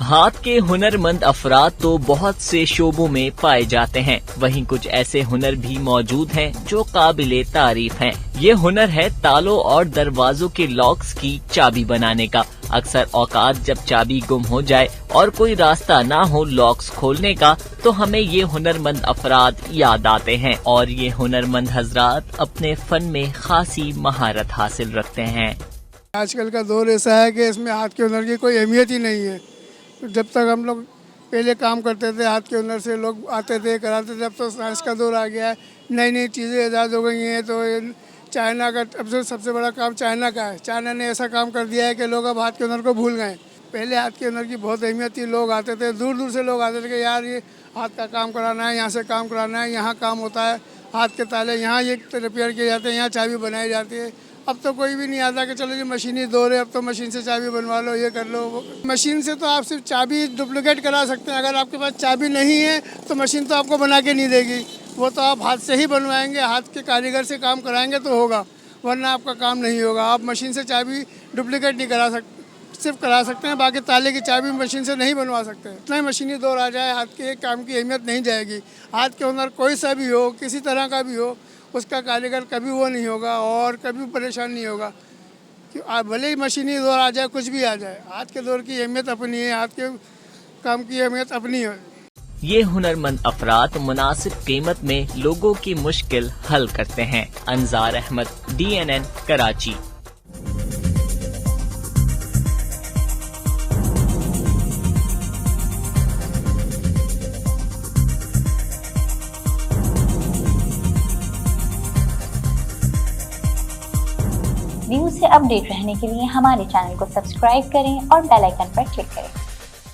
हाथ के हुनरमंद अफराद तो बहुत से शोबों में पाए जाते हैं, वहीं कुछ ऐसे हुनर भी मौजूद हैं जो काबिले तारीफ हैं। ये हुनर है तालों और दरवाजों के लॉक्स की चाबी बनाने का। अक्सर औकात जब चाबी गुम हो जाए और कोई रास्ता ना हो लॉक्स खोलने का, तो हमें ये हुनरमंद अफराद याद आते हैं और ये हुनरमंद हजरात अपने फन में खासी महारत हासिल रखते हैं। आजकल का दौर ऐसा है कि इसमें हाथ के हुनर की कोई अहमियत ही नहीं है। जब तक हम लोग पहले काम करते थे हाथ के हुनर से लोग आते थे कराते थे, अब तो साइंस का दौर आ गया है, नई नई चीज़ें ईजाद हो गई हैं। तो चाइना का अब जो सबसे बड़ा काम चाइना का है, चाइना ने ऐसा काम कर दिया है कि लोग अब हाथ के हुनर को भूल गए। पहले हाथ के हुनर की बहुत अहमियत थी, लोग आते थे, दूर दूर से लोग आते थे कि यार ये हाथ का काम कराना है, यहाँ से काम कराना है, यहाँ काम होता है, हाथ के ताले यहाँ ये रिपेयर किए जाते हैं, यहाँ चाबी बनाई जाती है। अब तो कोई भी नहीं आता कि चलो जी मशीनी दौर है, अब तो मशीन से चाबी बनवा लो, ये कर लो। मशीन से तो आप सिर्फ चाबी डुप्लीकेट करा सकते हैं। अगर आपके पास चाबी नहीं है तो मशीन तो आपको बना के नहीं देगी, वो तो आप हाथ से ही बनवाएंगे, हाथ के कारीगर से काम कराएंगे तो होगा, वरना आपका काम नहीं होगा। आप मशीन से चाबी डुप्लीकेट नहीं करा सकते, सिर्फ करा सकते हैं, बाकी ताले की चाबी मशीन से नहीं बनवा सकते। इतना ही मशीनी दौर आ जाए, हाथ के काम की अहमियत नहीं जाएगी। हाथ के हुनर कोई सा भी हो, किसी तरह का भी हो, उसका कारीगर कभी वो नहीं होगा और कभी परेशान नहीं होगा। कि भले ही मशीनी दौर आ जाए, कुछ भी आ जाए, हाथ के दौर की अहमियत अपनी है, हाथ के काम की अहमियत अपनी है। ये हुनरमंद अफराद मुनासिब कीमत में लोगों की मुश्किल हल करते हैं। अंजार अहमद, DNN, कराची। न्यूज़ से अपडेट रहने के लिए हमारे चैनल को सब्सक्राइब करें और बेल आइकन पर क्लिक करें।